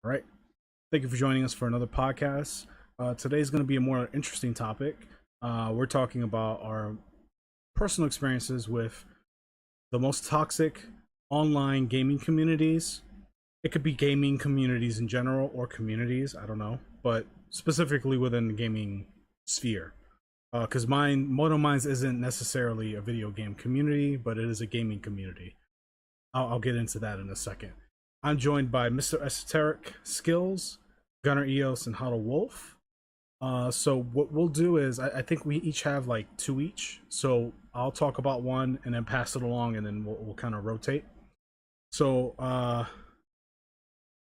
All right. Thank you for joining us for another podcast. Today's going to be a more interesting topic. We're talking about our personal experiences with the most toxic online gaming communities. It could be gaming communities in general or communities, I don't know, but specifically within the gaming sphere. Because one of mine isn't necessarily a video game community, but it is a gaming community. I'll get into that in a second. I'm joined by Mr. Esoteric Skills, Gunner EOS, and Huddle Wolf. So what we'll do is I think we each have like two each. So I'll talk about one and then pass it along, and then we'll kind of rotate. So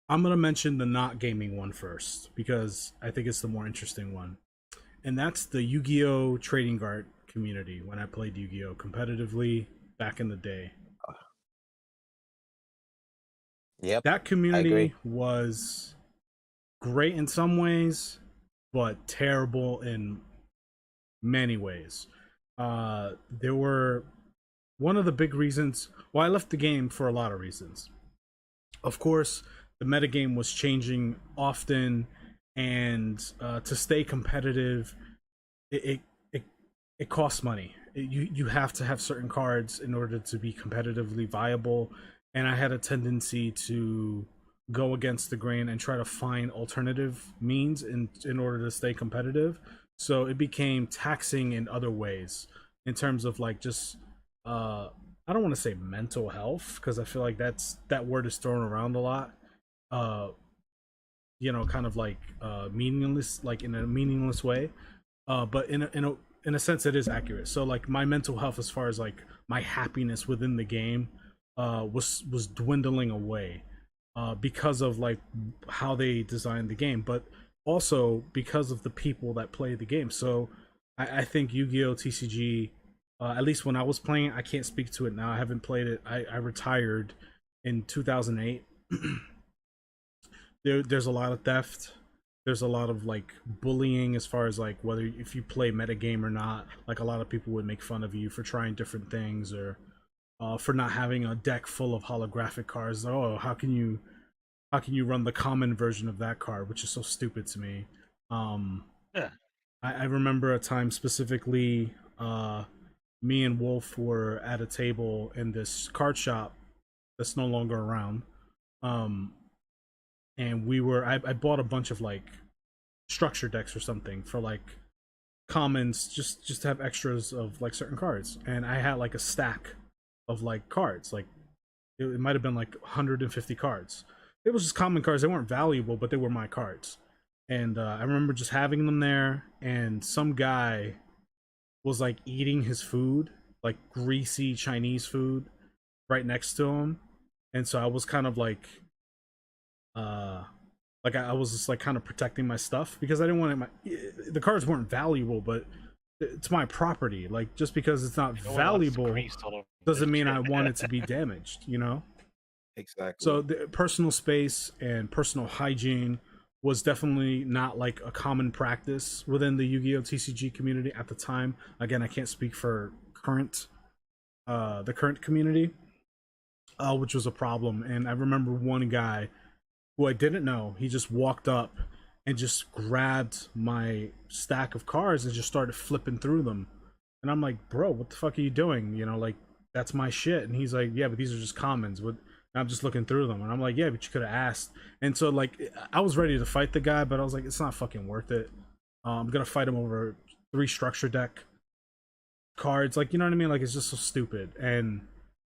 I'm gonna mention the not gaming one first because I think it's the more interesting one, and that's the Yu-Gi-Oh trading card community. When I played Yu-Gi-Oh competitively back in the day, Yep, that I community agree. was great in some ways, but terrible in many ways. There were one of the big reasons. Well, I left the game for a lot of reasons. Of course, the metagame was changing often, and to stay competitive, it it, it, it costs money. You have to have certain cards in order to be competitively viable, and I had a tendency to go against the grain and try to find alternative means in order to stay competitive. So it became taxing in other ways in terms of like just I don't want to say mental health because I feel like that word is thrown around a lot. Uh kind of like meaningless, like in a meaningless way. But in a sense it is accurate. So like my mental health as far as like my happiness within the game was dwindling away because of like how they designed the game, but also because of the people that play the game. So I think Yu-Gi-Oh TCG, at least when I was playing, I can't speak to it now. I haven't played it. I retired in 2008. There's a lot of theft. There's a lot of like bullying as far as like whether if you play metagame or not. Like a lot of people would make fun of you for trying different things or for not having a deck full of holographic cards. Oh, how can you run the common version of that card, which is so stupid to me. Um, Yeah. I remember a time specifically, me and Wolf were at a table in this card shop that's no longer around. Um, and I bought a bunch of like structure decks or something for like commons, just to have extras of like certain cards. And I had like a stack of like cards, like it might have been like 150 cards. It was just common cards. They weren't valuable, but they were my cards. And I remember just having them there, and some guy was like eating his food, like greasy Chinese food, right next to him. And so I was kind of uh, like I was just like kind of protecting my stuff because I didn't want the cards weren't valuable, but it's my property. Like just because it's not You don't want valuable grease all over doesn't the mean I shit. want it to be damaged, you know? So Exactly. the personal space and personal hygiene was definitely not like a common practice within the Yu-Gi-Oh TCG community at the time. Again, I can't speak for the current community, which was a problem. And I remember one guy who I didn't know. He just walked up and just grabbed my stack of cards and just started flipping through them. And I'm like, bro, what the fuck are you doing? Like that's my shit. And he's like, yeah, but these are just commons. What? I'm just looking through them, and I'm like, yeah, but you could have asked. And so like, I was ready to fight the guy, but I was like, it's not fucking worth it. I'm gonna fight him over 3 structure deck cards. Like, you know what I mean? Like, it's just so stupid. And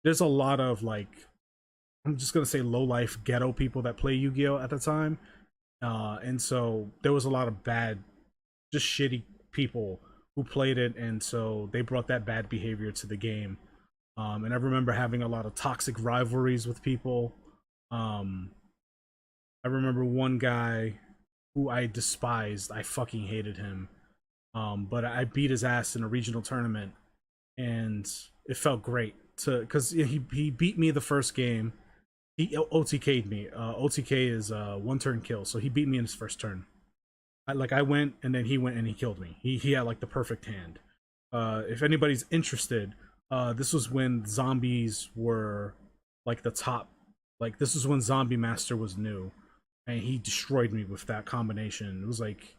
there's a lot of like, I'm just gonna say low life ghetto people that play Yu-Gi-Oh at the time. And so there was a lot of bad, just shitty people who played it, and so they brought that bad behavior to the game. And I remember having a lot of toxic rivalries with people. Um, I remember one guy who I despised. I fucking hated him. But I beat his ass in a regional tournament, and it felt great to because he beat me the first game. He OTK'd me. OTK is one turn kill, so he beat me in his first turn. I went and then he went and he killed me. He had like the perfect hand. If anybody's interested, this was when zombies were like the top. Like this was when Zombie Master was new. and he destroyed me with that combination. It was like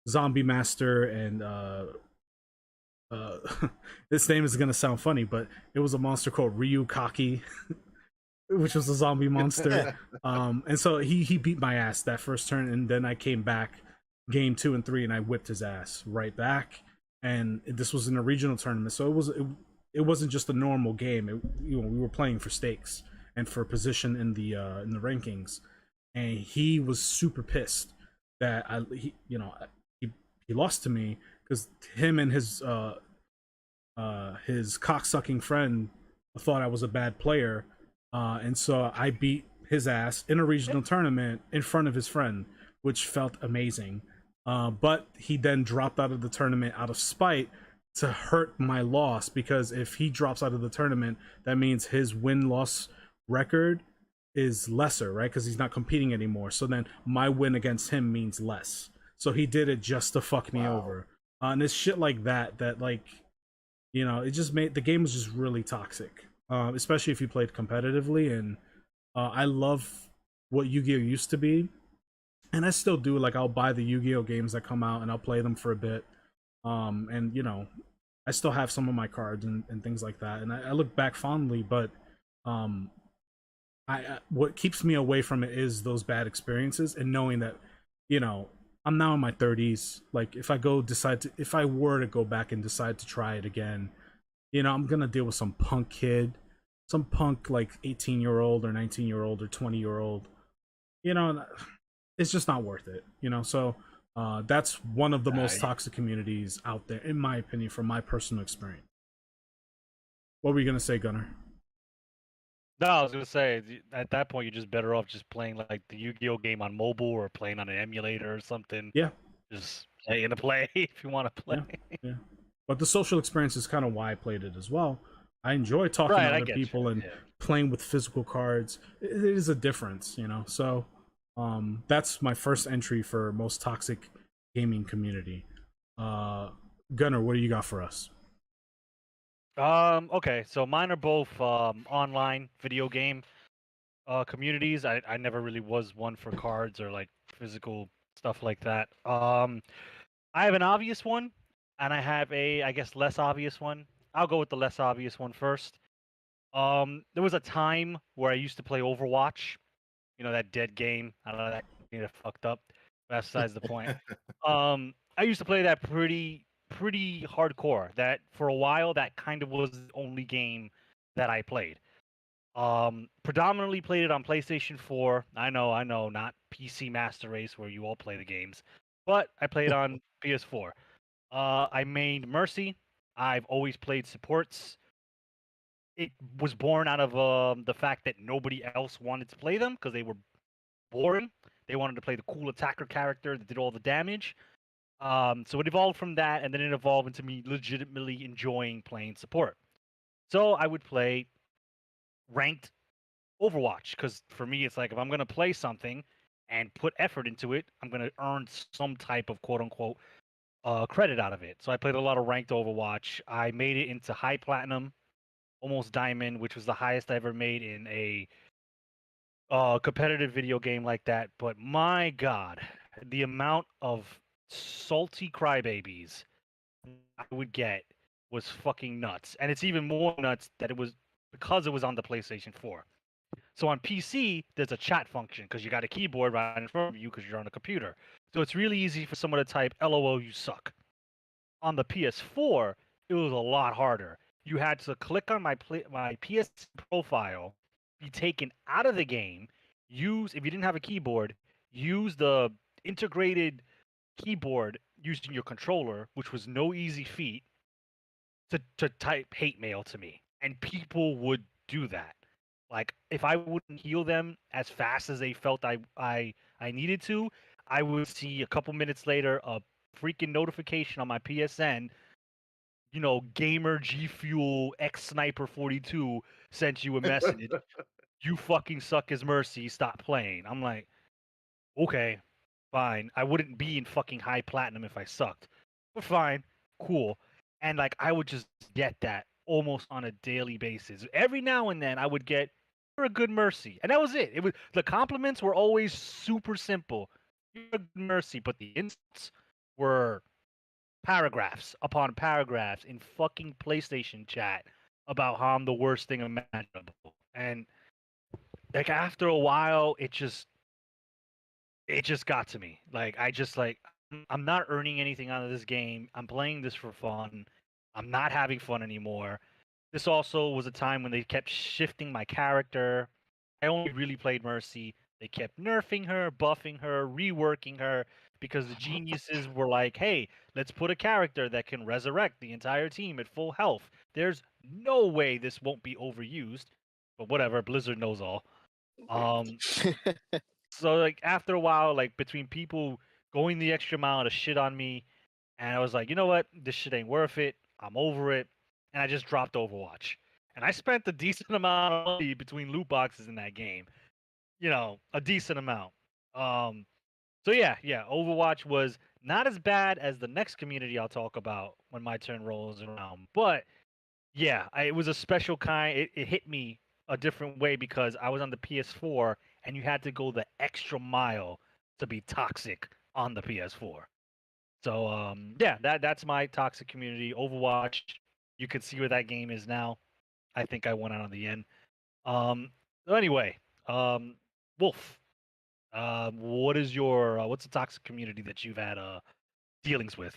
Zombie Master and uh, this name is gonna sound funny, but it was a monster called Ryu Kaki, which was a zombie monster. And so he beat my ass that first turn, and then I came back game 2 and 3, and I whipped his ass right back. And this was in a regional tournament, so it wasn't just a normal game. We were playing for stakes and for position in the rankings, and he was super pissed that he he lost to me because him and his cocksucking friend thought I was a bad player, and so I beat his ass in a regional tournament in front of his friend, which felt amazing. But he then dropped out of the tournament out of spite to hurt my loss, because if he drops out of the tournament, that means his win-loss record is lesser, right? Because he's not competing anymore. So then my win against him means less. So he did it just to fuck me over. And it's shit like that like, it just made the game was just really toxic, especially if you played competitively. And I love what Yu-Gi-Oh used to be, and I still do. Like, I'll buy the Yu-Gi-Oh games that come out and I'll play them for a bit. And I still have some of my cards and things like that, and I look back fondly. But um, I what keeps me away from it is those bad experiences, and knowing that, you know, I'm now in my 30s. Like, if I were to go back and decide to try it again, I'm gonna deal with some punk kid, some punk like 18-year-old or 19-year-old or 20-year-old. You know, it's just not worth it. So that's one of the most toxic communities out there, in my opinion, from my personal experience. What were you gonna say, Gunnar? No, I was gonna say at that point you're just better off just playing like the Yu-Gi-Oh game on mobile or playing on an emulator or something. Yeah, Just play in a play if you want to play. yeah. But the social experience is kind of why I played it as well. I enjoy talking Right, to I other get people you. and Yeah. playing with physical cards. It is a difference. So that's my first entry for most toxic gaming community. Uh, Gunnar, what do you got for us? Okay, so mine are both online video game communities. I never really was one for cards or like physical stuff like that. I have an obvious one, and I have a, I guess, less obvious one. I'll go with the less obvious one first. There was a time where I used to play Overwatch. That dead game. I don't know, that game that fucked up. That's besides the point. I used to play that pretty hardcore. That for a while, that kind of was the only game that I played. Predominantly played it on PlayStation 4. I know, not PC Master Race where you all play the games, but I played on PS4. I mained Mercy. I've always played supports. It was born out of the fact that nobody else wanted to play them because they were boring. They wanted to play the cool attacker character that did all the damage. So it evolved from that, and then it evolved into me legitimately enjoying playing support. So I would play ranked Overwatch because for me, it's like if I'm gonna play something and put effort into it, I'm gonna earn some type of quote unquote credit out of it. So I played a lot of ranked Overwatch. I made it into high platinum, almost diamond, which was the highest I ever made in a competitive video game like that. But my God, the amount of salty crybabies I would get was fucking nuts. And it's even more nuts that it was because it was on the PlayStation 4. So on PC, there's a chat function because you got a keyboard right in front of you because you're on a computer. So it's really easy for someone to type "LOL, you suck." On the PS4, it was a lot harder. You had to click on my PS profile, be taken out of the game, use if you didn't have a keyboard, use the integrated keyboard using your controller, which was no easy feat, to type hate mail to me. And people would do that. Like if I wouldn't heal them as fast as they felt I needed to, I would see a couple minutes later a freaking notification on my PSN. Gamer G Fuel X Sniper 42 sent you a message. You fucking suck as Mercy. Stop playing. I'm like, okay, fine. I wouldn't be in fucking high platinum if I sucked, but fine, cool. And like I would just get that almost on a daily basis. Every now and then I would get a good Mercy, and that was it. It was the compliments were always super simple. You're a good Mercy, but the insults were paragraphs upon paragraphs in fucking PlayStation chat about how I'm the worst thing imaginable. And like after a while, it just got to me. Like I'm not earning anything out of this game. I'm playing this for fun. I'm not having fun anymore. This also was a time when they kept shifting my character. I only really played Mercy. They kept nerfing her, buffing her, reworking her because the geniuses were like, "Hey, let's put a character that can resurrect the entire team at full health. There's no way this won't be overused." But whatever, Blizzard knows all. Um, so like after a while, like between people going the extra mile to shit on me, and I was like, you know what, this shit ain't worth it. I'm over it, and I just dropped Overwatch. And I spent a decent amount of money between loot boxes in that game. You know, a decent amount. Um, so yeah, Overwatch was not as bad as the next community I'll talk about when my turn rolls around, but yeah, it was a special kind. It hit me a different way because I was on the PS4 and you had to go the extra mile to be toxic on the PS4. So yeah, that's my toxic community. Overwatch, you can see where that game is now. I think I went out on the end. So anyway, Wolf, what is your what's the toxic community that you've had dealings with?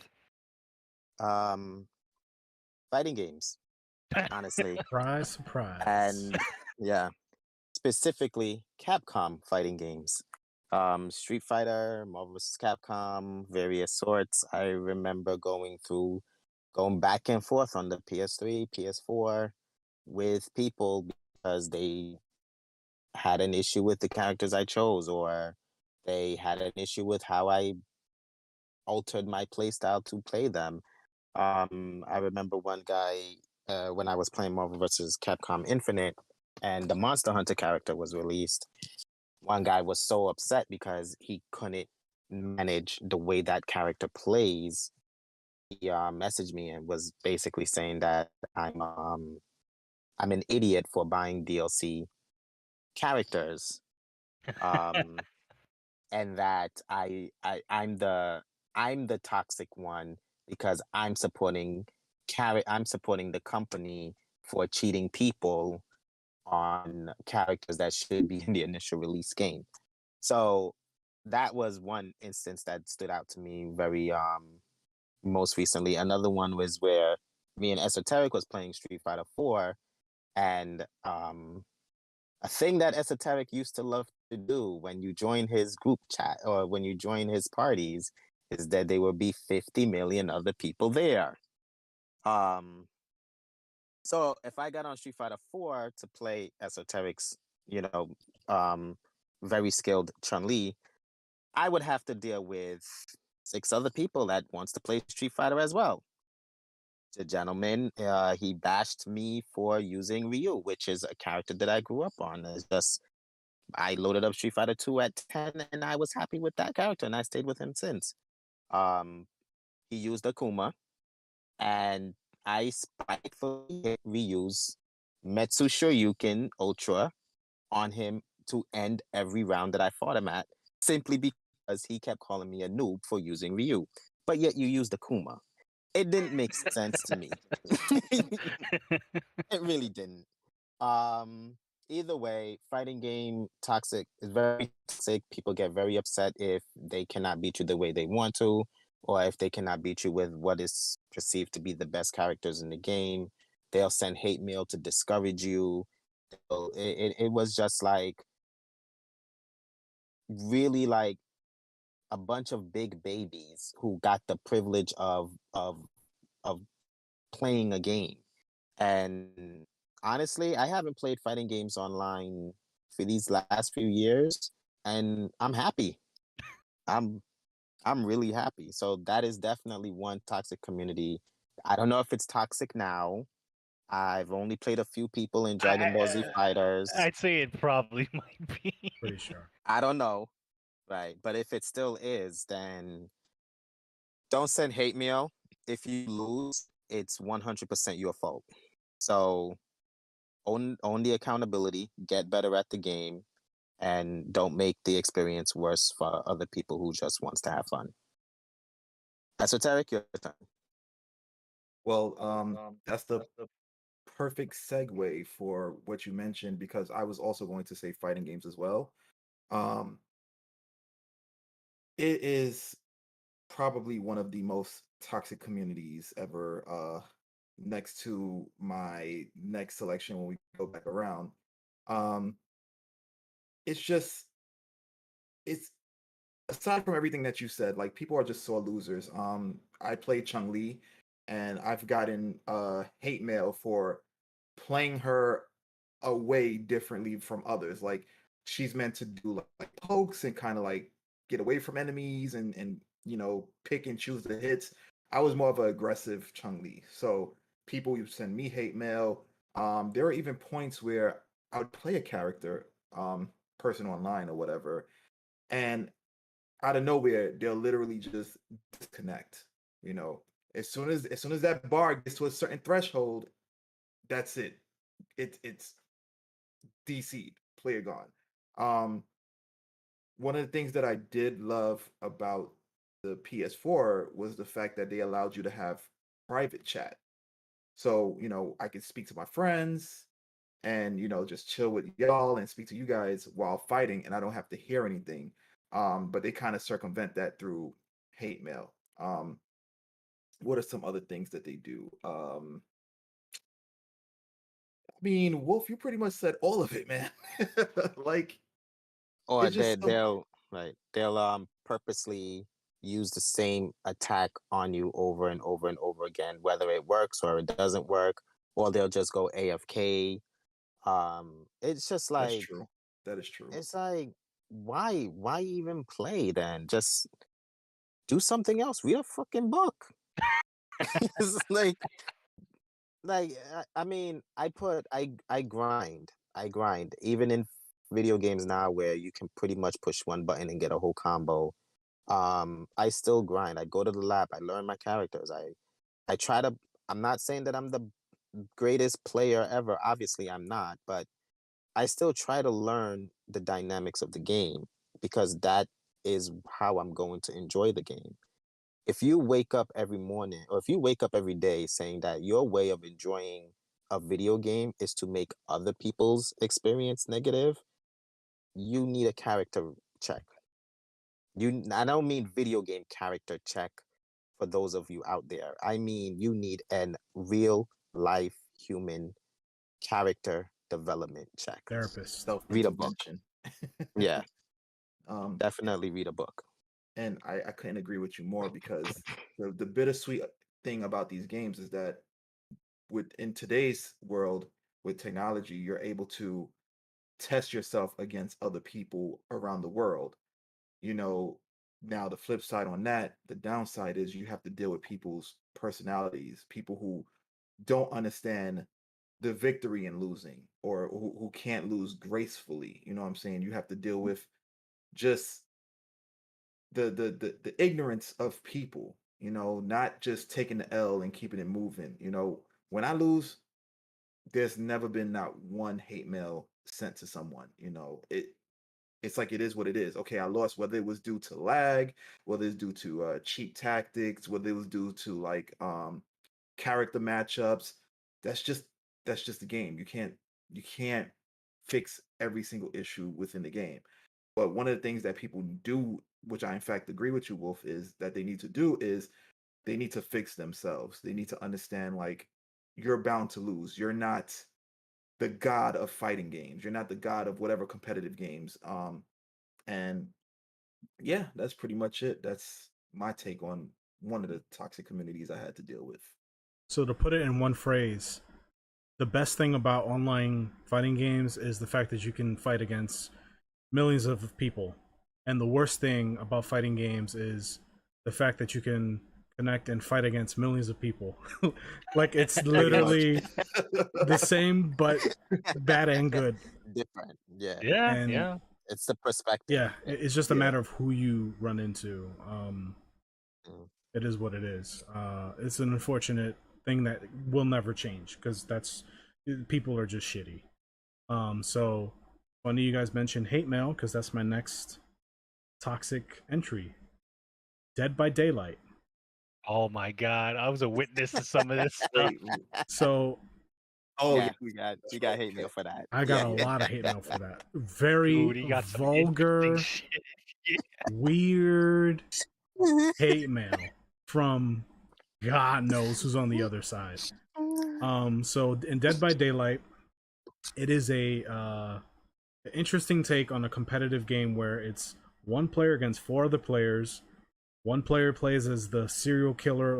Um, Fighting games, honestly, Surprise, surprise. and yeah, specifically Capcom fighting games. Street Fighter, Marvel vs. Capcom, various sorts. I remember going back and forth on the PS3, PS4 with people because they had an issue with the characters I chose, or they had an issue with how I altered my playstyle to play them. I remember one guy when I was playing Marvel vs. Capcom Infinite, and the Monster Hunter character was released. One guy was so upset because he couldn't manage the way that character plays. He messaged me and was basically saying that I'm an idiot for buying DLC characters, um, and that I'm the toxic one because I'm supporting the company for cheating people on characters that should be in the initial release game. So that was one instance that stood out to me very most recently. Another one was where me and Esoteric was playing Street Fighter 4, and a thing that Esoteric used to love to do when you join his group chat or when you join his parties is that there will be 50 million other people there. Um, so if I got on Street Fighter 4 to play Esoteric's, you know, um, very skilled Chun-Li, I would have to deal with 6 other people that wants to play Street Fighter as well. The gentleman, he bashed me for using Ryu, which is a character that I grew up on. It's just I loaded up Street Fighter 2 at 10 and I was happy with that character and I stayed with him since. Um, he used Akuma and I spitefully hit Ryu's Metsu Shoryuken Ultra on him to end every round that I fought him at, simply because he kept calling me a noob for using Ryu. But yet you used Akuma. It didn't make sense to me. It really didn't. Um, Either way, fighting game toxic is very toxic. People get very upset if they cannot beat you the way they want to, or if they cannot beat you with what is perceived to be the best characters in the game. They'll send hate mail to discourage you. So it was just like really like a bunch of big babies who got the privilege of playing a game. And honestly, I haven't played fighting games online for these last few years, and I'm happy. I'm I'm really happy. So that is definitely one toxic community. I don't know if it's toxic now. I've only played a few people in Dragon Ball Z Fighters. I'd say it probably might be. Pretty sure. I don't know, right? But if it still is, then don't send hate mail. If you lose, it's 100% your fault. So own the accountability, get better at the game, and don't make the experience worse for other people who just wants to have fun. Esoteric, your turn. Well, that's the perfect segue for what you mentioned because I was also going to say fighting games as well. Um, it is probably one of the most toxic communities ever. Next to my next selection when we go back around, um, it's just it's aside from everything that you said, like people are just sore losers. I played Chung Li, and I've gotten hate mail for playing her away differently from others. Like she's meant to do like pokes and kind of like get away from enemies and pick and choose the hits. I was more of an aggressive Chung Li, so people would send me hate mail. There were even points where I would play a character, person online or whatever, and out of nowhere they'll literally just disconnect. You know, as soon as that bar gets to a certain threshold, that's it. It's DC'd, player gone. Um, One of the things that I did love about the PS4 was the fact that they allowed you to have private chat. So, I could speak to my friends and, just chill with y'all and speak to you guys while fighting, and I don't have to hear anything. But they kind of circumvent that through hate mail. What are some other things that they do? I mean, Wolf, you pretty much said all of it, man. Like, Or it's just so they'll purposely use the same attack on you over and over and over again, whether it works or it doesn't work, or they'll just go AFK. It's just that's like true. That is true. it's like why even play then? Just do something else. Read a fucking book. It's I mean, I grind even in video games now where you can pretty much push one button and get a whole combo. I still grind. I go to the lab. I learn my characters. I try to. I'm not saying that I'm the greatest player ever. Obviously, I'm not, but I still try to learn the dynamics of the game because that is how I'm going to enjoy the game. If you wake up every morning or if you wake up every day saying that your way of enjoying a video game is to make other people's experience negative, you need a character check. I don't mean video game character check for those of you out there. I mean you need an real life human character development check. Therapist. Read a book. Self-intervention. Yeah, Um, definitely read a book. and I couldn't agree with you more because the bittersweet thing about these games is that in today's world with technology, you're able to test yourself against other people around the world. You know, Now the flip side on that, the downside is you have to deal with people's personalities, people who don't understand the victory in losing or who can't lose gracefully. You know what I'm saying? You have to deal with just the ignorance of people, not just taking the L and keeping it moving. When I lose, there's never been not one hate mail sent to someone. It's like it is what it is. Okay, I lost, whether it was due to lag, whether it's due to cheap tactics, whether it was due to like character matchups. That's just that's just the game. You can't fix every single issue within the game. But one of the things that people do, which I in fact agree with you, Wolf, is that they need to do is they need to fix themselves. They need to understand like you're bound to lose. You're not the god of fighting games. You're not the god of whatever competitive games. And yeah, that's pretty much it. That's my take on one of the toxic communities I had to deal with. So to put it in one phrase, the best thing about online fighting games is the fact that you can fight against millions of people. And the worst thing about fighting games is the fact that you can connect and fight against millions of people. Like it's Pretty much. literally the same but bad and good. Different. Yeah. Yeah, And yeah. It's the perspective. yeah, it's just a Yeah. matter of who you run into. Mm. It is what it is. It's an unfortunate thing that will never change because that's people are just shitty. So funny you guys mentioned hate mail because that's my next toxic entry. Dead by Daylight. Oh my god, I was a witness to some of this stuff. Wait, So oh yeah, yeah, we got hate mail for that. I got Yeah, a yeah. lot of hate mail for that. Very Dude, he got some interesting vulgar, shit. Yeah. weird hate mail from God knows who's on the other side. So in Dead by Daylight, it is a interesting take on a competitive game where it's one player against four other players. One player plays as the serial killer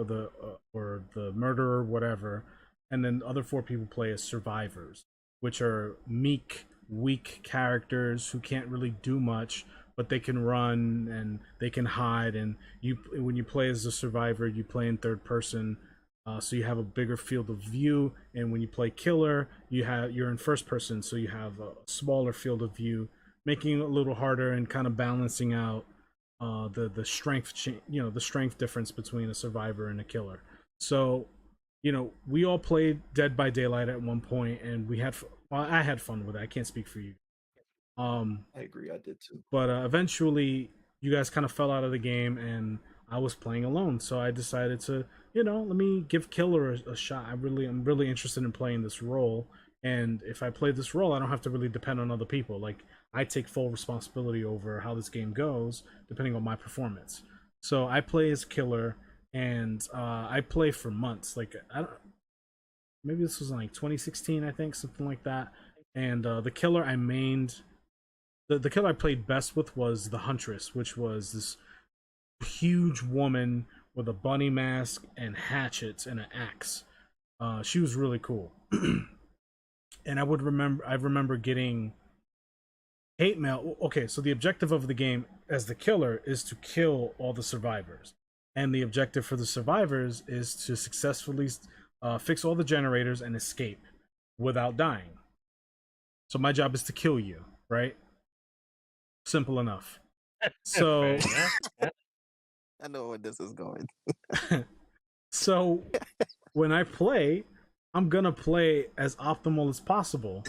or the murderer, whatever, and then the other four people play as survivors, which are meek, weak characters who can't really do much, but they can run and they can hide. And you, when you play as a survivor, you play in third person, so you have a bigger field of view. And when you play killer, you're in first person, so you have a smaller field of view, making it a little harder and kind of balancing out the strength the strength difference between a survivor and a killer. So we all played Dead by Daylight at one point, and I had fun with it. I can't speak for you. I agree. I did too. But eventually you guys kind of fell out of the game, and I was playing alone, so I decided to let me give killer a shot. I'm really interested in playing this role, and if I play this role, I don't have to really depend on other people. Like, I take full responsibility over how this game goes, depending on my performance. So I play as killer, and I play for months. Like, I don't, maybe this was in like 2016, I think, something like that. And the killer I mained, the killer I played best with was the Huntress, which was this huge woman with a bunny mask and hatchets and an axe. She was really cool. And I remember getting hate mail. Okay, so the objective of the game as the killer is to kill all the survivors, and the objective for the survivors is to successfully fix all the generators and escape without dying. So my job is to kill you, right? Simple enough. So Fair, yeah. I know where this is going. so when I play, I'm gonna play as optimal as possible,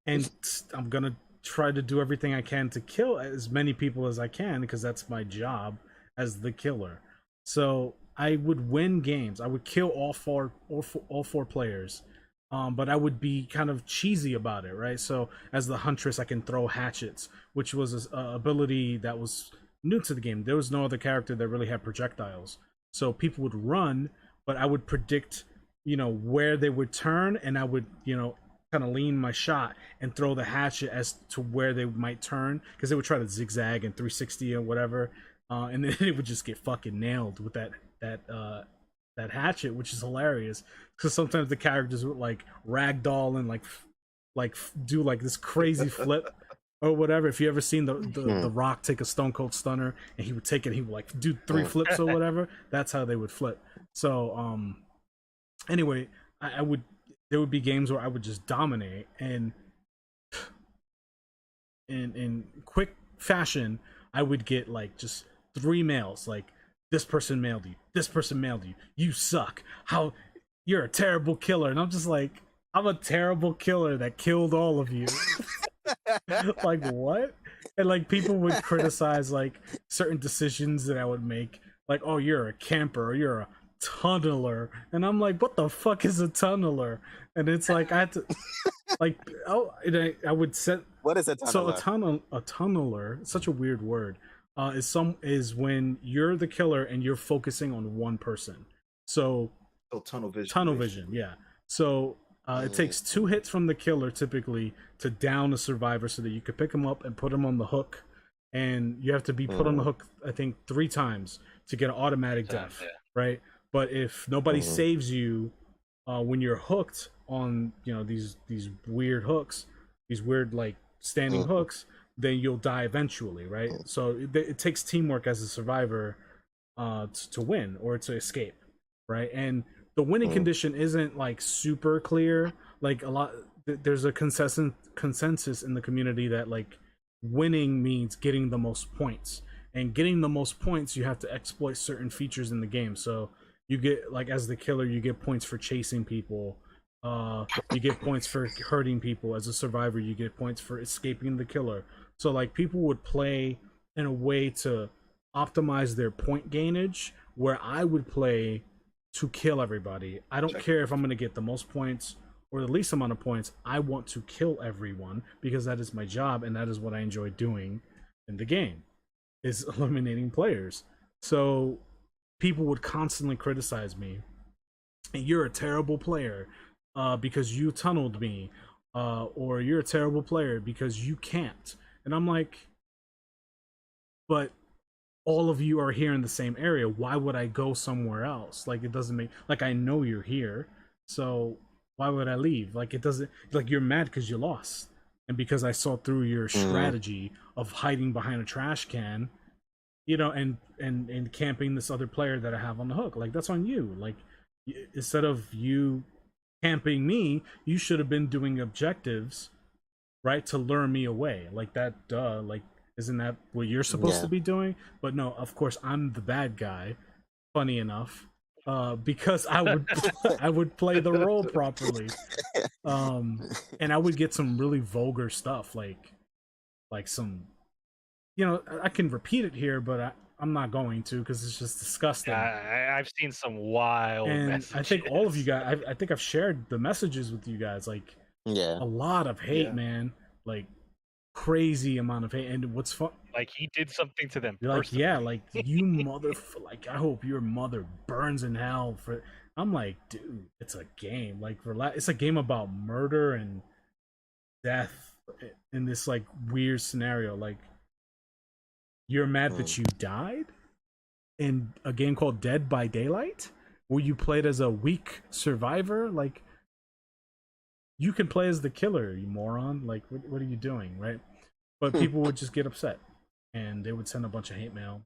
and I'm gonna try to do everything I can to kill as many people as I can, because that's my job as the killer. So I would win games. I would kill all four players, but I would be kind of cheesy about it, right? So as the Huntress, I can throw hatchets, which was an ability that was new to the game. There was no other character that really had projectiles, so people would run, but I would predict where they would turn, and I would kind of lean my shot and throw the hatchet as to where they might turn, because they would try to zigzag and 360 or whatever, and then it would just get fucking nailed with that hatchet, which is hilarious because sometimes the characters would like ragdoll and do like this crazy flip or whatever. If you ever seen the Rock take a Stone Cold Stunner and he would take it, he would like do 3 flips or whatever. That's how they would flip. So anyway, there would be games where I would just dominate, and in quick fashion I would get like just 3 mails, like, this person mailed you, this person mailed you, you suck, how you're a terrible killer. And I'm just like, I'm a terrible killer that killed all of you. Like, what? And like, people would criticize like certain decisions that I would make, like, oh, you're a camper, or you're a tunneler. And I'm like, what the fuck is a tunneler? And it's like, I had to like, oh, and I would set. What is a tunneler? So a tunneler, such a weird word, is when you're the killer and you're focusing on one person. So tunnel vision. Tunnel vision, yeah. So it takes 2 hits from the killer typically to down a survivor, so that you could pick him up and put him on the hook. And you have to be put on the hook, I think, 3 times to get an automatic death, right? But if nobody saves you when you're hooked on these weird hooks, these weird like standing hooks, then you'll die eventually, right? So it takes teamwork as a survivor to win or to escape, right? And the winning condition isn't like super clear. Like, there's a consensus in the community that like winning means getting the most points, and getting the most points, you have to exploit certain features in the game. So you get, like, as the killer, you get points for chasing people, You get points for hurting people. As a survivor, you get points for escaping the killer. So like people would play in a way to optimize their point gainage, where I would play to kill everybody. I don't care if I'm going to get the most points or the least amount of points. I want to kill everyone because that is my job and that is what I enjoy doing in the game, is eliminating players. So people would constantly criticize me. You're a terrible player because you tunneled me, or you're a terrible player because you can't. And I'm like, but all of you are here in the same area. Why would I go somewhere else? Like, it doesn't make, like, I know you're here, so why would I leave? Like, it doesn't, like, you're mad because you lost, and because I saw through your strategy of hiding behind a trash can, you know, and camping this other player that I have on the hook. Like, that's on you. Like, instead of you camping me, you should have been doing objectives, right, to lure me away. Like that, like, isn't that what you're supposed to be doing? But no, of course I'm the bad guy. Funny enough, because I would I would play the role properly, and I would get some really vulgar stuff, like some, you know, I can repeat it here, but I'm not going to because it's just disgusting. I've seen some wild And messages. I think all of you guys, I think I've shared the messages with you guys, like Yeah. a lot of hate, Yeah. man, like crazy amount of hate. And what's fun, Like he did something to them. you're like, personally. yeah, like you mother, like I hope your mother burns in hell for. I'm like, dude, it's a game. Like, it's a game about murder and death in this like weird scenario. Like, you're mad that you died in a game called Dead by Daylight, where you played as a weak survivor. Like, you can play as the killer, you moron. Like, what are you doing, right? But people would just get upset, and they would send a bunch of hate mail.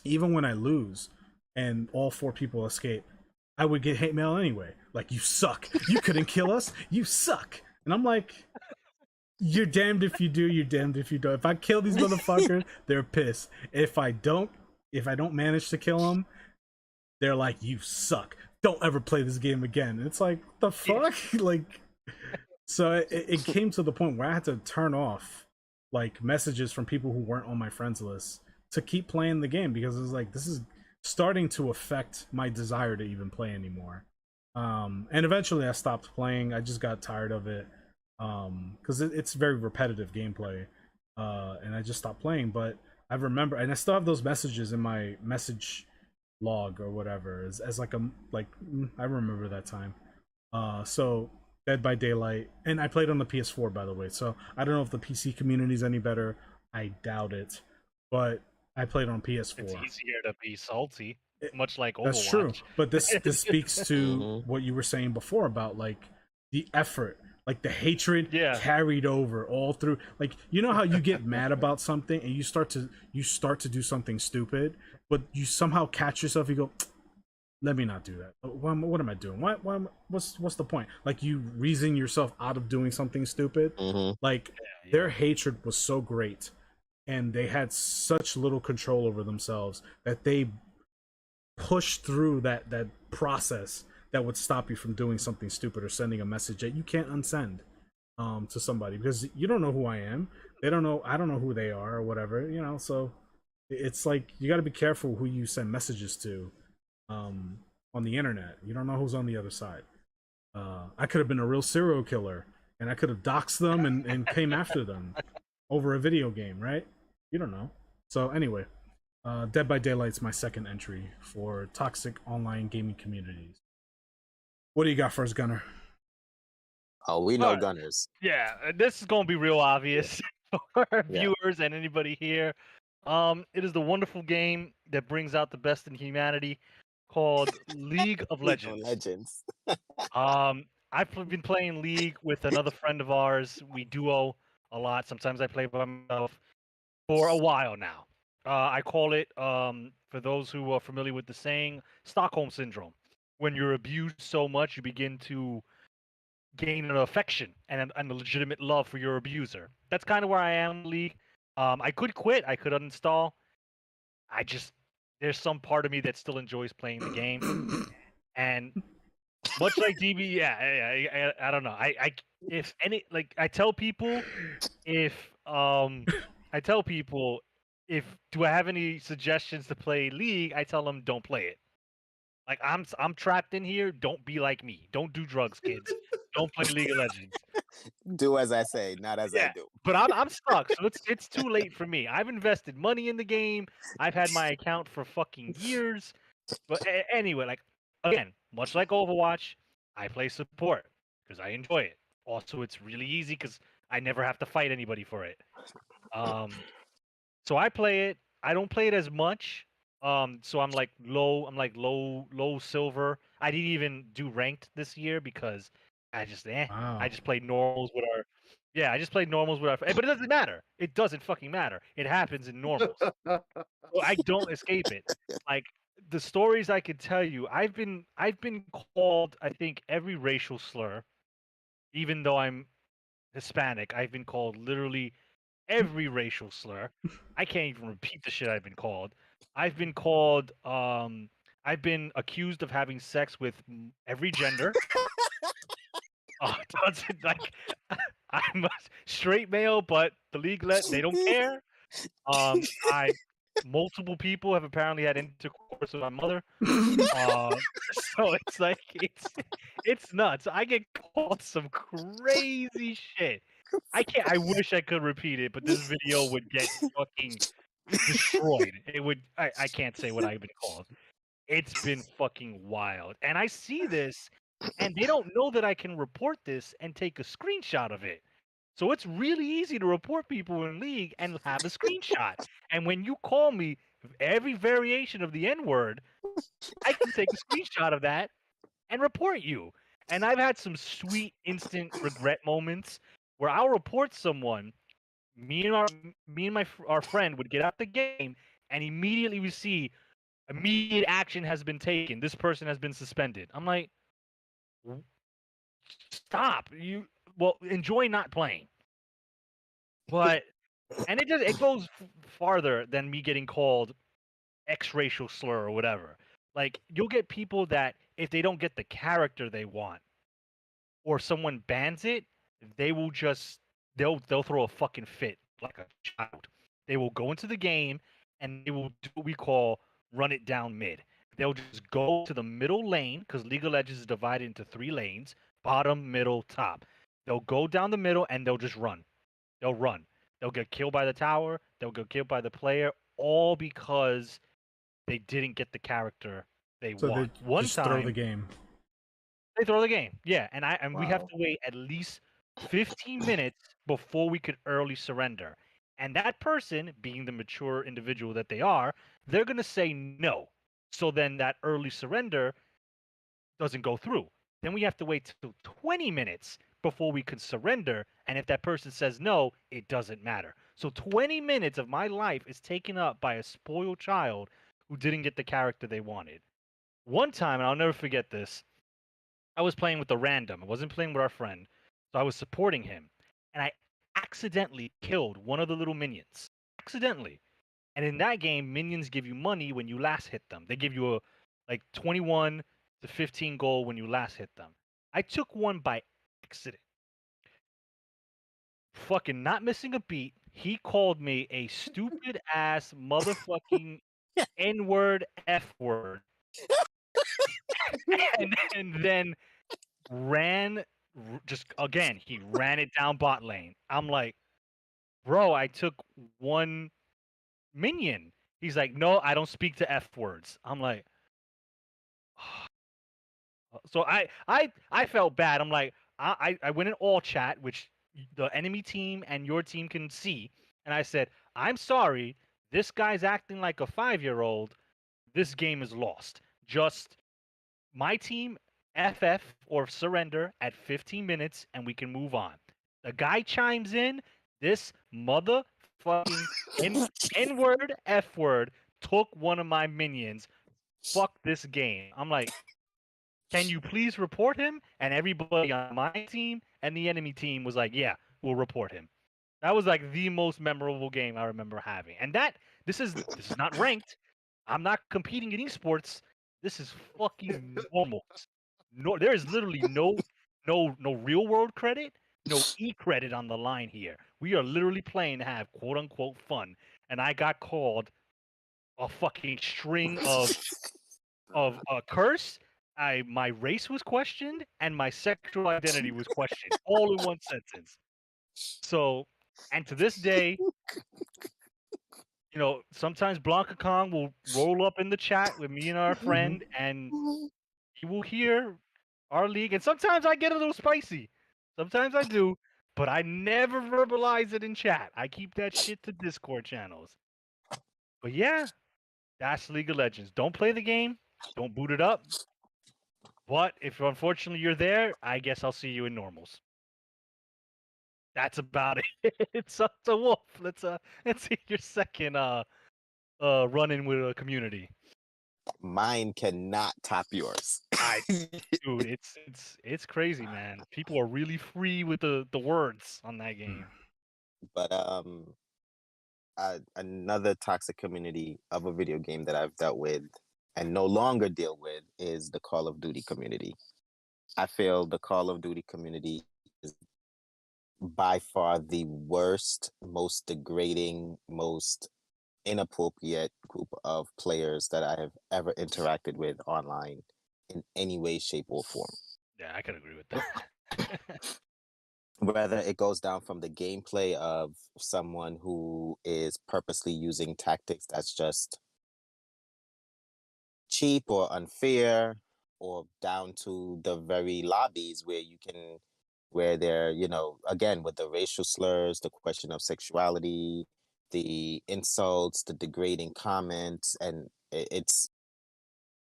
Even when I lose, and all 4 people escape, I would get hate mail anyway. Like, you suck. You couldn't kill us. You suck. And I'm like, you're damned if you do. You're damned if you don't. If I kill these motherfuckers, they're pissed. If I don't manage to kill them, they're like, you suck. Don't ever play this game again. And it's like, the fuck? Like, so it came to the point where I had to turn off like messages from people who weren't on my friends list to keep playing the game, because it was like, this is starting to affect my desire to even play anymore. And eventually I stopped playing. I just got tired of it, because it's very repetitive gameplay, and I just stopped playing. But I remember, and I still have those messages in my message log or whatever, as like I remember that time. So Dead by Daylight, and I played on the PS4, by the way. So I don't know if the PC community is any better. I doubt it, but I played on PS4. It's easier to be salty, much like Overwatch. That's true, but this speaks to what you were saying before about like the effort, like the hatred carried over all through. Like, you know how you get mad about something and you start to do something stupid, but you somehow catch yourself. You go, let me not do that. What am I doing? What's the point? Like, you reason yourself out of doing something stupid. Like, their hatred was so great, and they had such little control over themselves that they pushed through that process that would stop you from doing something stupid or sending a message that you can't unsend to somebody, because you don't know who I am. They don't know. I don't know who they are or whatever. You know, so it's like, you got to be careful who you send messages to on the internet. You don't know who's on the other side. I could have been a real serial killer, and I could have doxed them and came after them over a video game, right? You don't know. So anyway, Dead by Daylight's my second entry for toxic online gaming communities. What do you got for us, Gunner? Oh, we know gunners. Yeah, this is going to be real obvious for our viewers and anybody here. It is the wonderful game that brings out the best in humanity, called League of Legends. I've been playing League with another friend of ours. We duo a lot. Sometimes I play by myself for a while now. I call it, for those who are familiar with the saying, Stockholm Syndrome. When you're abused so much, you begin to gain an affection and a legitimate love for your abuser. That's kind of where I am in League. I could quit. I could uninstall. There's some part of me that still enjoys playing the game. And Much like DB, yeah, I don't know. If any, like, I tell people if I tell people if do I have any suggestions to play League, I tell them don't play it. Like I'm trapped in here. Don't be like me. Don't do drugs, kids. Don't play League of Legends. Do as I say, not as I Yeah, do. but I'm stuck, so it's too late for me. I've invested money in the game. I've had my account for fucking years. But anyway, like again, much like Overwatch, I play support because I enjoy it. Also, it's really easy because I never have to fight anybody for it. Um, so I play it. I don't play it as much. So I'm like low. I'm like low silver. I didn't even do ranked this year because I just Wow. I just played normals with our. Yeah, I just played normals with our. But it doesn't matter. It doesn't fucking matter. It happens in normals. So I don't escape it. Like the stories I could tell you, I've been called I think every racial slur, even though I'm Hispanic. I've been called literally every racial slur. I can't even repeat the shit I've been called. I've been called I've been accused of having sex with every gender. Doesn't like I'm a straight male, but the league they don't care. I multiple people have apparently had intercourse with my mother. Uh, so it's like it's nuts. I get called some crazy shit. I can't. I wish I could repeat it, but this video would get fucking destroyed. It would. I can't say what I've been called. It's been fucking wild, and I see this, and they don't know that I can report this and take a screenshot of it. So it's really easy to report people in League and have a screenshot. And when you call me every variation of the N word, I can take a screenshot of that and report you. And I've had some sweet instant regret moments where I'll report someone. Me and our friend would get out the game, and immediately we see immediate action has been taken. This person has been suspended. I'm like, stop. You well enjoy not playing, but and it goes farther than me getting called X racial slur or whatever. Like you'll get people that if they don't get the character they want or someone bans it, they will just they'll throw a fucking fit like a child. They will go into the game and they will do what we call run it down mid. They'll just go to the middle lane because League of Legends is divided into 3 lanes: bottom, middle, top. They'll go down the middle and they'll just run. They'll run. They'll get killed by the tower. They'll get killed by the player, all because they didn't get the character they So they want. One just throw the time game. they throw the game. Yeah, and we have Wow. to wait at least 15 minutes before we could early surrender. And that person, being the mature individual that they are, they're going to say no. So then that early surrender doesn't go through. Then we have to wait till 20 minutes before we can surrender. And if that person says no, it doesn't matter. So 20 minutes of my life is taken up by a spoiled child who didn't get the character they wanted. One time, and I'll never forget this, I was playing with a random. I wasn't playing with our friend. So I was supporting him. And I accidentally killed one of the little minions. Accidentally. And in that game, minions give you money when you last hit them. They give you a like 21 to 15 gold when you last hit them. I took one by accident. Fucking not missing a beat. He called me a stupid ass motherfucking N word F word. And then ran just again, he ran it down bot lane. I'm like, bro, I took one minion. He's like, no, I don't speak to F words. I'm like, so I felt bad. I'm like, I went in all chat, which the enemy team and your team can see, and I said, I'm sorry, this guy's acting like a 5-year-old. This game is lost. Just my team FF or surrender at 15 minutes and we can move on. The guy chimes in, this motherfucking N word F word took one of my minions. Fuck this game. I'm like, can you please report him? And everybody on my team and the enemy team was like, yeah, we'll report him. That was like the most memorable game I remember having. And this is not ranked. I'm not competing in esports. This is fucking normal. No, there is literally no real world credit, no credit on the line here. We are literally playing to have quote unquote fun, and I got called a fucking string of a curse. My race was questioned and my sexual identity was questioned all in one sentence. So, and to this day, sometimes Blanka Kong will roll up in the chat with me and our friend, and he will hear our league. And sometimes I get a little spicy. Sometimes I do, but I never verbalize it in chat. I keep that shit to Discord channels. But yeah, that's League of Legends. Don't play the game. Don't boot it up. But if unfortunately you're there, I guess I'll see you in normals. That's about it. It's a wolf. Let's see your second run in with a community. Mine cannot top yours. Dude, it's crazy, man. People are really free with the words on that game. But another toxic community of a video game that I've dealt with and no longer deal with is the Call of Duty community. I feel the Call of Duty community is by far the worst, most degrading, most inappropriate group of players that I have ever interacted with online in any way, shape, or form. Yeah, I can agree with that. Whether it goes down from the gameplay of someone who is purposely using tactics that's just cheap or unfair, or down to the very lobbies where they're, again, with the racial slurs, the question of sexuality, the insults, the degrading comments, and it's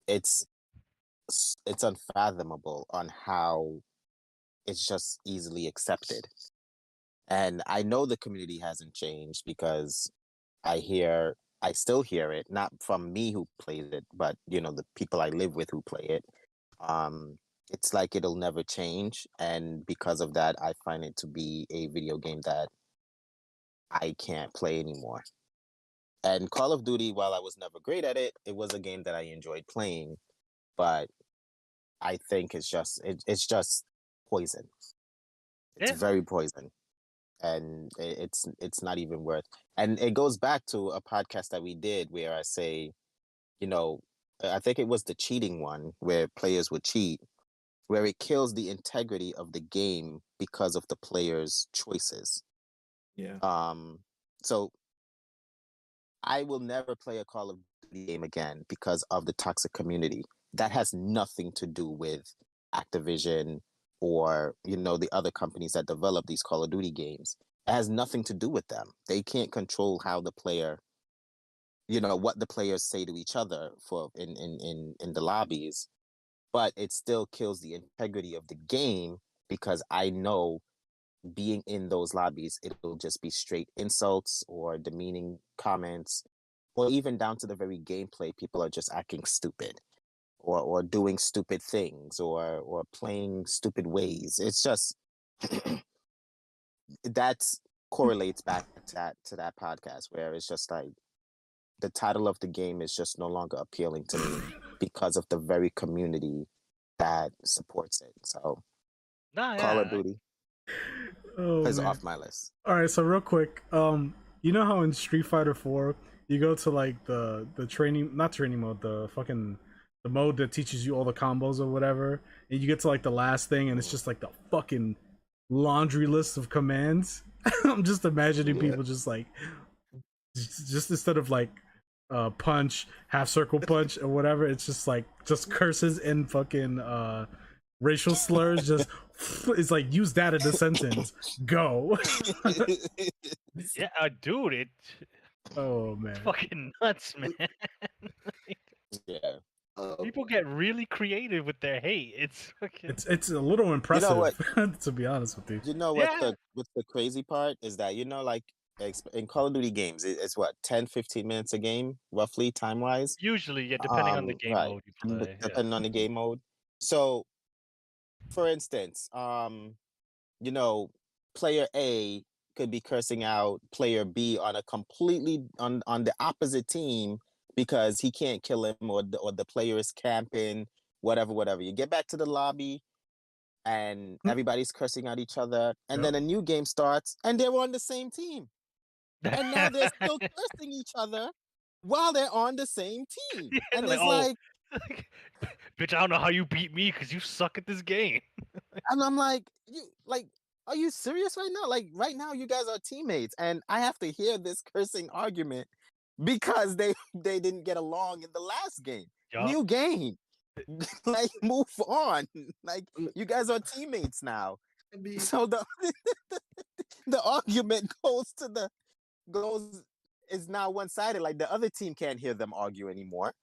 it's unfathomable on how it's just easily accepted. And I know the community hasn't changed because I still hear it, not from me who plays it, but the people I live with who play it. It's like it'll never change, and because of that, I find it to be a video game that I can't play anymore. And Call of Duty, while I was never great at it, it was a game that I enjoyed playing, but I think it's just poison. It's Yeah. very poison, and it's not even worth. And it goes back to a podcast that we did where I say, I think it was the cheating one where players would cheat, where it kills the integrity of the game because of the players' choices. Yeah. So I will never play a Call of Duty game again because of the toxic community. That has nothing to do with Activision or the other companies that develop these Call of Duty games. It has nothing to do with them. They can't control how the player, what the players say to each other for in the lobbies, but it still kills the integrity of the game because I know being in those lobbies, it'll just be straight insults or demeaning comments, or even down to the very gameplay. People are just acting stupid, or doing stupid things, or playing stupid ways. It's just that correlates back to that podcast where it's just like the title of the game is just no longer appealing to me because of the very community that supports it. So Nah, Call yeah. of Duty Oh, is man. off my list. All right, so real quick, you know how in Street Fighter 4 you go to like the training, not training mode, the mode that teaches you all the combos or whatever, and you get to like the last thing and it's just like the fucking laundry list of commands. I'm just imagining Yeah. people just like just instead of like punch, half circle punch or whatever, it's just like just curses and fucking racial slurs. Just it's like use that in the sentence. Go. Yeah, dude, it's Oh man. fucking nuts, man. Yeah. People get really creative with their hate. It's fucking. It's a little impressive, what? to be honest with you. You know Yeah. what's the crazy part is that like in Call of Duty games, it's what 10-15 minutes a game roughly time wise. Usually, yeah, depending on the game Right. mode you play. Yeah. Depending on the game mode. So, for instance, player A could be cursing out player B on a completely on the opposite team because he can't kill him, or the player is camping whatever. You get back to the lobby, and everybody's cursing at each other, and then a new game starts, and they're on the same team, and now they're still cursing each other while they're on the same team, Yeah, and they're it's like, like, bitch, I don't know how you beat me because you suck at this game. and I'm like, are you serious right now? Like right now, you guys are teammates, and I have to hear this cursing argument because they didn't get along in the last game. Yup. New game, like move on. Like you guys are teammates now. I mean, So the argument goes is now one sided. Like the other team can't hear them argue anymore.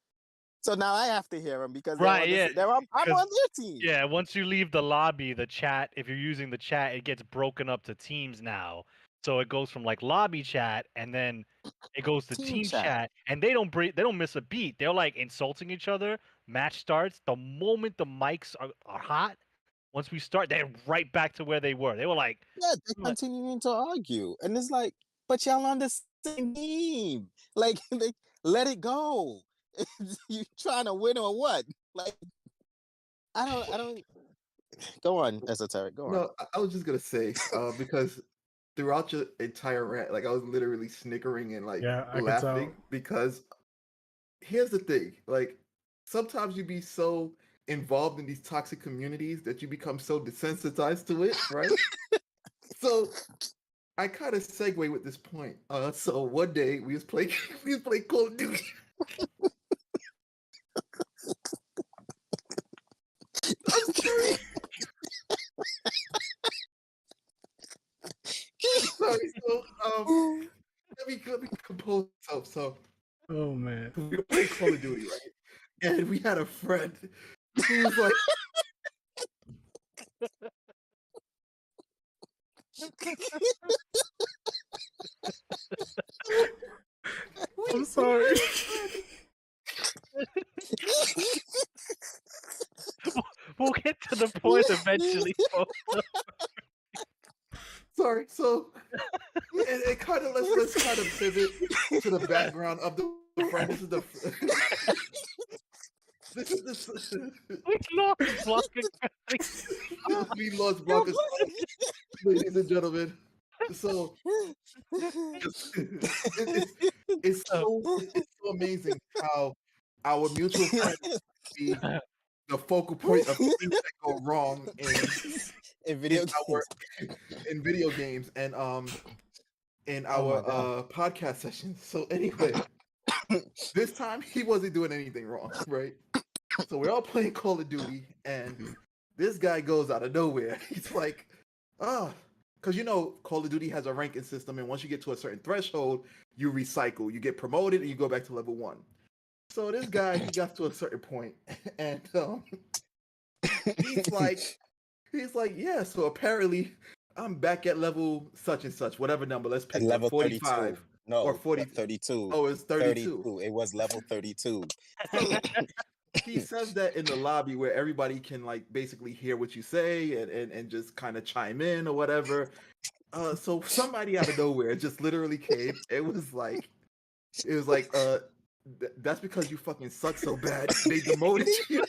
So now I have to hear them because Right, I'm on their team. Yeah, once you leave the lobby, the chat, if you're using the chat, it gets broken up to teams now. So it goes from like lobby chat, and then it goes to Team team chat. chat, and they don't miss a beat. They're like insulting each other. Match starts the moment the mics are hot. Once we start, they're right back to where they were. They were like, Yeah, they're "What?" continuing to argue, and it's like, but y'all on the same team. Like, let it go. You trying to win or what? Like, I don't. Go on, Esoteric. Go on. no, I was just gonna say, because throughout your entire rant, like I was literally snickering and like Yeah, I could laughing tell. because here's the thing, like sometimes you be so involved in these toxic communities that you become so desensitized to it, right? So I kind of segue with this point. So one day we was playing Call of Duty. I'm sorry. Sorry. So let me compose myself. So Oh man. we were playing Call of Duty, right? And we had a friend who was like, I'm sorry. We'll get to the point eventually, folks. sorry. So it kind of let's kind of pivot to the background of the friend. This is the this is We lost Blanka. we lost Blanka, ladies and gentlemen. So it's so amazing how our mutual friend be the focal point of things that go wrong In video in video games and in Oh my our God. podcast sessions. So anyway, this time he wasn't doing anything wrong, right? So we're all playing Call of Duty, and this guy goes out of nowhere. He's like, because Call of Duty has a ranking system, and once you get to a certain threshold, you recycle, you get promoted, and you go back to level 1. So this guy, he got to a certain point, and he's like, yeah. So apparently, I'm back at level such and such, whatever number. Let's pick level 45 32. No, or 40. 32. Oh, it's 32. It was level 32. So he says that in the lobby where everybody can like basically hear what you say and just kind of chime in or whatever. So somebody out of nowhere just literally came. It was like, that's because you fucking suck so bad. They demoted you.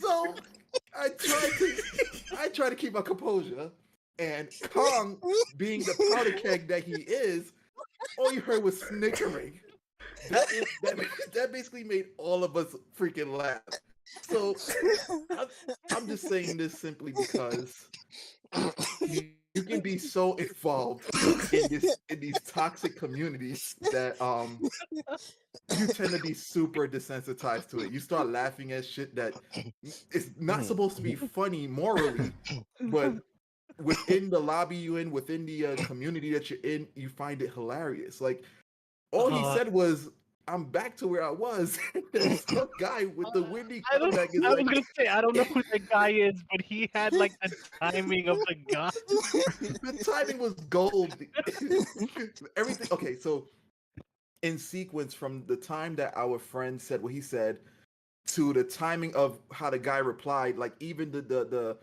So I try to keep my composure, and Kong, being the powder keg that he is, all you heard was snickering. That basically made all of us freaking laugh. So I'm just saying this simply because you can be so involved in these toxic communities that you tend to be super desensitized to it. You start laughing at shit that is not supposed to be funny morally, but within the lobby you in, within the community that you're in, you find it hilarious. Like all he said was, "I'm back to where I was." There's some guy with the windy comeback. I was gonna say I don't know who that guy is, but he had like the timing of the gun. The timing was gold. Everything. Okay, so in sequence from the time that our friend said what he said to the timing of how the guy replied, like even the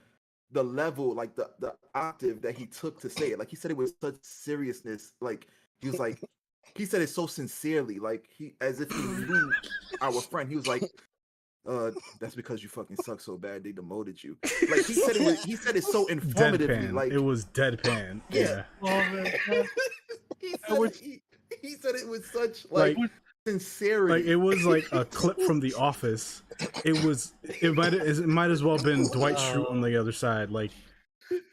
level, like the octave that he took to say it, like he said it with such seriousness, like he was like, he said it so sincerely, like he as if he knew our friend. He was like, that's because you fucking suck so bad they demoted you. Like he said it so informatively. Deadpan. Like It was deadpan. yeah. Yeah. Oh man, yeah. he I said was he said it with such Like like sincerity. like it was like a clip from The Office. It might as well have been Dwight Schrute on the other side. Like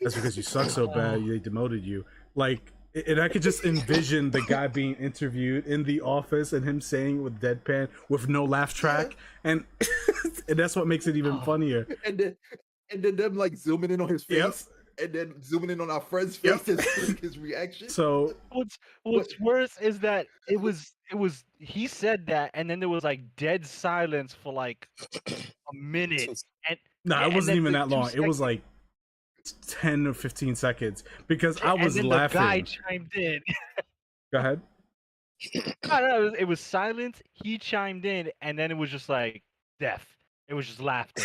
that's because you suck so bad they demoted you. Like and I could just envision the guy being interviewed in the office and him saying it with deadpan with no laugh track, and and that's what makes it even funnier. And then them like zooming in on his Yep. face, and then zooming in on our friend's Yep. face and seeing his reaction. So what's worse is that it was he said that, and then there was like dead silence for like a minute, and nah, yeah, it and wasn't then even the that 2 long. It was seconds, like 10 or 15 seconds because I and was then the guy laughing. chimed in. Go ahead. No, it was silence. He chimed in, and then it was just like death. It was just laughter.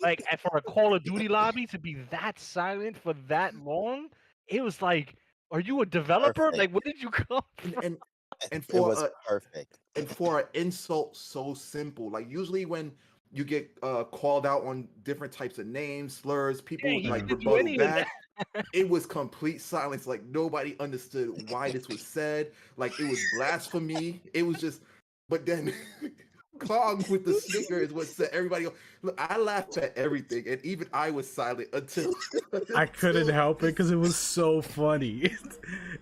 Like, and for a Call of Duty lobby to be that silent for that long, it was like, are you a developer? Perfect. Like, where did you come from? And It for was perfect. and for an insult so simple, like usually when you get called out on different types of names, slurs, people Yeah, he like didn't do rebuttal any of back. It was complete silence. Like nobody understood why this was said. Like it was blasphemy. It was just. But then Kong with the snicker is what said everybody. Look, I laughed at everything, and even I was silent until I couldn't help it because it was so funny.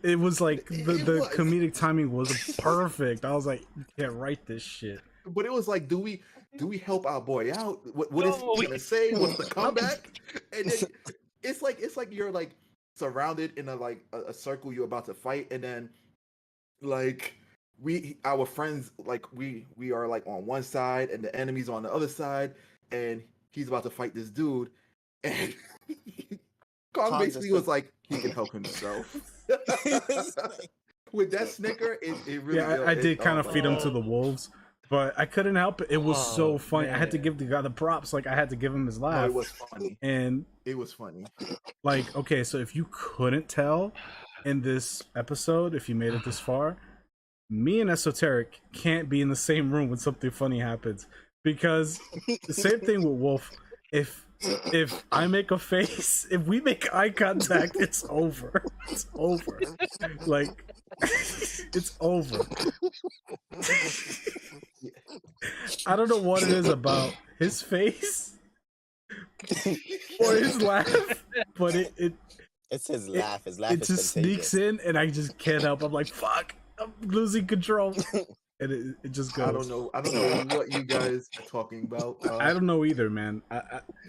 It was like the was. comedic timing was perfect. I was like, you can't write this shit. But it was like, do we help our boy out? What is No, he gonna say? What's the comeback? And then it's like you're like surrounded in a circle you're about to fight, and then like our friends like we are like on one side and the enemy's on the other side, and he's about to fight this dude, and Kong Kong basically just was like he can help himself. With that snicker, it really Yeah, I did kind of my feed him to God. the wolves, but I couldn't help it. It was so Oh, funny. I had to man. give the guy the props. Like I had to give him his No, laugh. it was funny. And It was funny. like, okay, so if you couldn't tell in this episode, if you made it this far, me and Esoteric can't be in the same room when something funny happens, because the same thing with Wolf. If I make a face, if we make eye contact, it's over. It's over. Like it's over. I don't know what it is about his face or his laugh, but it It's his laugh. His laugh it is just contagious. sneaks in, and I just can't help. I'm like, fuck, I'm losing control, and it just goes. I don't know what you guys are talking about. I don't know either, man.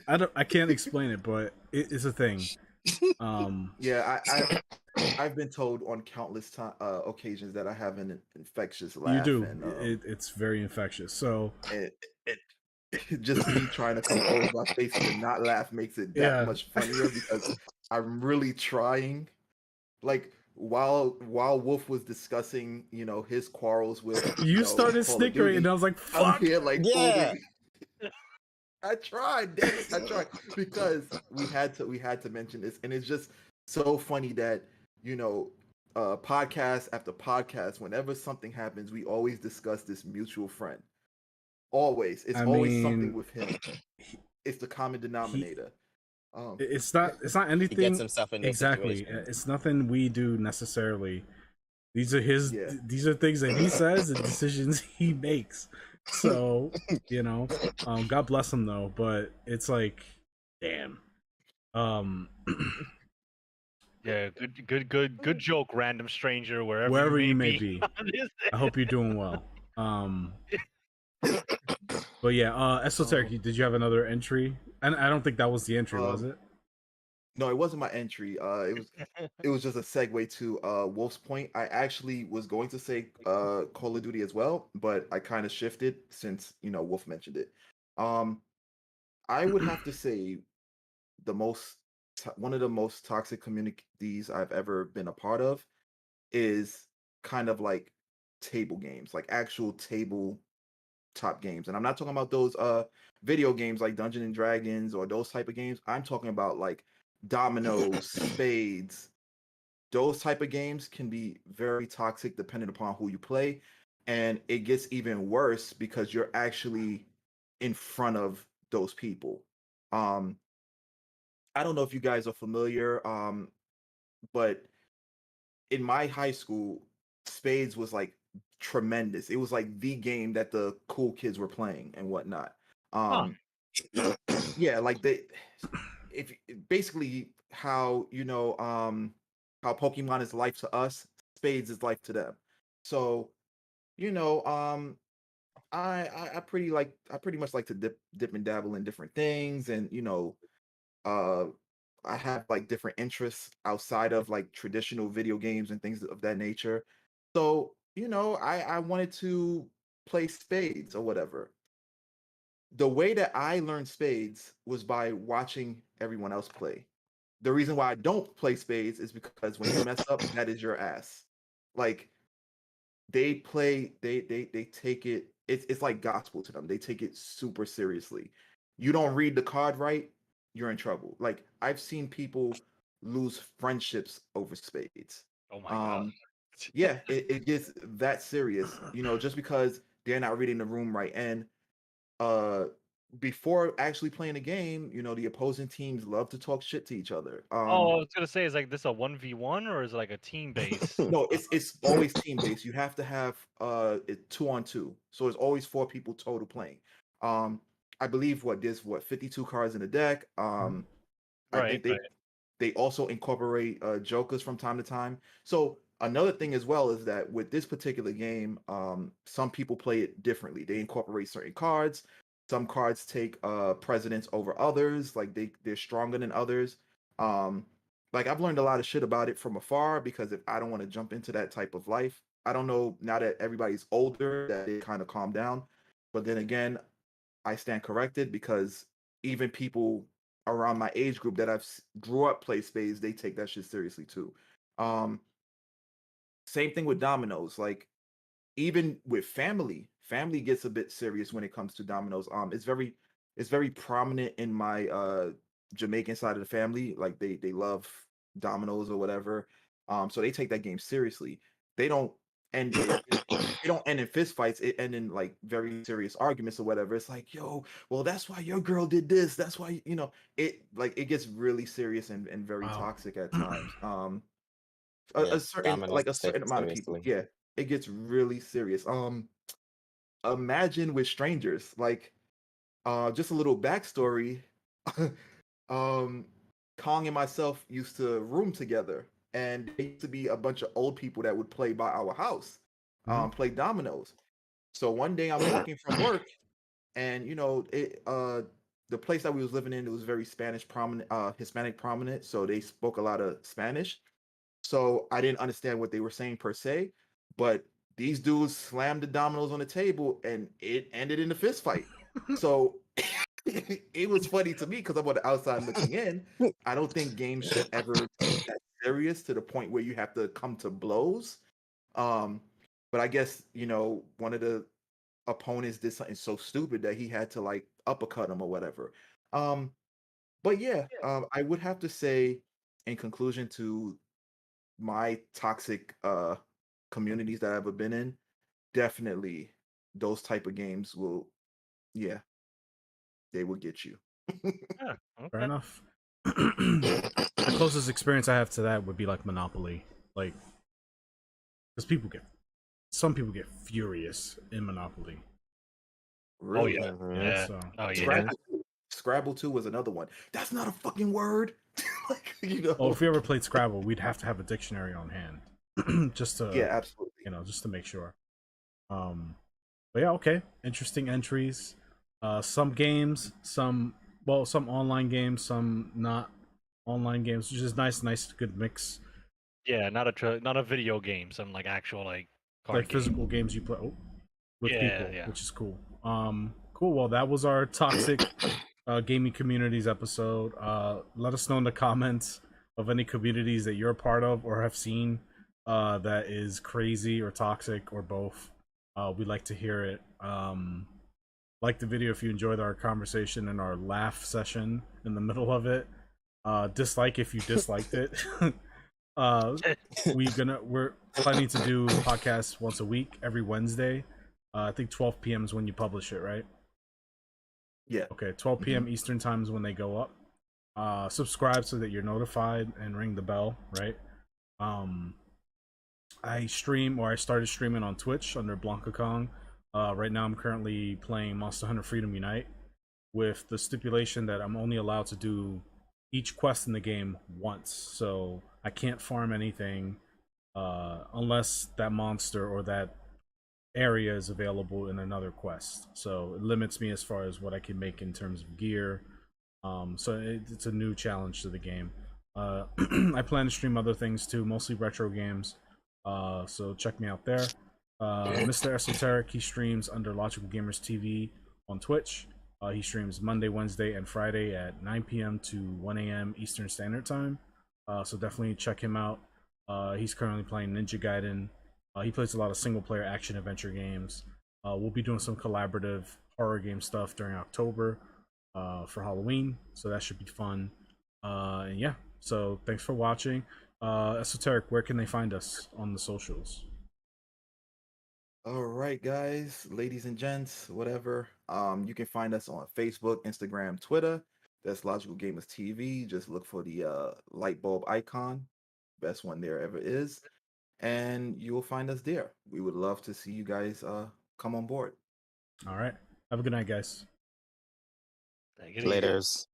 I can't explain it, but it's a thing. Yeah, I've been told on countless occasions that I have an infectious laugh. You do. And It's very infectious. So it just me trying to compose my face to not laugh makes it that Yeah. much funnier because I'm really trying. Like while Wolf was discussing, his quarrels with you started Call of snickering, Duty, and I was like, I'm fuck. here like Yeah. holding. I tried, damn it, I tried because we had to mention this, and it's just so funny that podcast after podcast, whenever something happens, we always discuss this mutual friend. Always, it's I always something mean, with him. It's the common denominator. It's not He anything gets himself in those exactly. situations. It's nothing we do necessarily. These are his. Yeah. These are things that he says and decisions he makes. So God bless him though. But it's like, damn. Yeah, good joke, random stranger, wherever, Wherever you you may may be. be. I hope you're doing well. But yeah, Esoteric, did you have another entry? And I don't think that was the entry, was it? No, it wasn't my entry. It was just a segue to Wolf's point. I actually was going to say Call of Duty as well, but I kind of shifted since Wolf mentioned it. I would have to say one of the most toxic communities I've ever been a part of is kind of like table games, like actual table top games. And I'm not talking about those video games like Dungeons and Dragons or those type of games. I'm talking about like dominoes, spades. Those type of games can be very toxic depending upon who you play. And it gets even worse because you're actually in front of those people. Um, I don't know if you guys are familiar, but in my high school, spades was like tremendous. It was like the game that the cool kids were playing and whatnot. Huh. Um, yeah, like they, if basically how how Pokemon is life to us, spades is life to them. So you know, I I pretty much like to dip and dabble in different things, and uh I have like different interests outside of like traditional video games and things of that nature. So, I wanted to play spades or whatever. The way that I learned spades was by watching everyone else play. The reason why I don't play spades is because when you mess up, that is your ass. Like they take it's like gospel to them. They take it super seriously. You don't read the card right, you're in trouble. Like I've seen people lose friendships over spades. Oh my god. um yeah, it gets that serious, just because they're not reading the room right. And uh before actually playing a game, the opposing teams love to talk shit to each other. Oh, I was gonna say, is like this a 1v1 or is it like a team base? No, it's always team based. You have to have it 2-on-2. So it's always four people total playing. Um I believe there's 52 cards in the deck. I Right, think right. they also incorporate jokers from time to time. So another thing as well is that with this particular game, some people play it differently. They incorporate certain cards. Some cards take precedence over others, like they're stronger than others. Um like I've learned a lot of shit about it from afar, because if I don't want to jump into that type of life, I don't know, now that everybody's older, that they kind of calm down. But then again, I stand corrected, because even people around my age group that grew up play spades, they take that shit seriously too. Um, Same thing with dominoes. Like even with family gets a bit serious when it comes to dominoes. It's very prominent in my Jamaican side of the family. Like they love dominoes or whatever. So they take that game seriously. They don't end they don't end in fist fights. It end in like very serious arguments or whatever. It's like, yo, well, that's why your girl did this. That's why, it gets really serious and very Wow. toxic at times. A, Yeah, a certain dominoes like a is taken certain amount of people, seriously. yeah, it gets really serious. Imagine with strangers, like just a little backstory. um Kong and myself used to room together, and there used to be a bunch of old people that would play by our house, Mhm. play dominoes. So one day I'm walking from work, and the place that we was living in, it was very Spanish prominent, Hispanic prominent, so they spoke a lot of Spanish. So I didn't understand what they were saying per se, but these dudes slammed the dominoes on the table and it ended in a fist fight. So it was funny to me because I'm on the outside looking in. I don't think games should ever get that serious to the point where you have to come to blows. Um, but I guess, one of the opponents did something so stupid that he had to like uppercut him or whatever. Um, but yeah, I would have to say, in conclusion to my toxic communities that I've ever been in, definitely those type of games will, yeah, they will get you. Yeah, Fair okay. enough. The closest experience I have to that would be like Monopoly, like because some people get furious in Monopoly. Oh Really? yeah, Yeah, Mm-hmm. yeah. so Oh yeah. Mm-hmm. Scrabble 2 was another one. That's not a fucking word. Like, well, if we ever played Scrabble, we'd have to have a dictionary on hand, just Yeah, to absolutely. just to make sure. Um, but yeah, okay, interesting entries. Some games, some online games, some not online games, which is nice, good mix. Yeah, not a video game, some like actual like Like card physical game. games you play with Yeah, people, yeah. which is cool. Cool. Well, that was our toxic gaming communities episode. Let us know in the comments of any communities that you're a part of or have seen that is crazy or toxic or both. We'd like to hear it. Like the video if you enjoyed our conversation and our laugh session in the middle of it. Dislike if you disliked it. uh, we're planning to do podcasts once a week, every Wednesday. I think 12 p.m. is when you publish it, right? Yeah. Okay, 12 p.m. Eastern time is when they go up. Subscribe so that you're notified and ring the bell, right? Um, I stream, or I started streaming on Twitch under Blanka Kong. Right now, I'm currently playing Monster Hunter Freedom Unite with the stipulation that I'm only allowed to do each quest in the game once. So I can't farm anything unless that monster or that area is available in another quest. So it limits me as far as what I can make in terms of gear. It's a new challenge to the game. I plan to stream other things too, mostly retro games. So check me out there. Mr. Esoteric, he streams under Logical Gamers TV on Twitch. He streams Monday, Wednesday, and Friday at 9 p.m. to 1 a.m. Eastern Standard Time. So definitely check him out. He's currently playing Ninja Gaiden. He plays a lot of single player action adventure games. We'll be doing some collaborative horror game stuff during October for Halloween, so that should be fun. And yeah, so thanks for watching. Esoteric, where can they find us on the socials? All right, guys, ladies and gents, whatever. You can find us on Facebook, Instagram, Twitter. That's Logical Gamers TV. Just look for the light bulb icon, best one there ever is, and you will find us there. We would love to see you guys come on board. All right, have a good night, guys. Take it easy. Laters.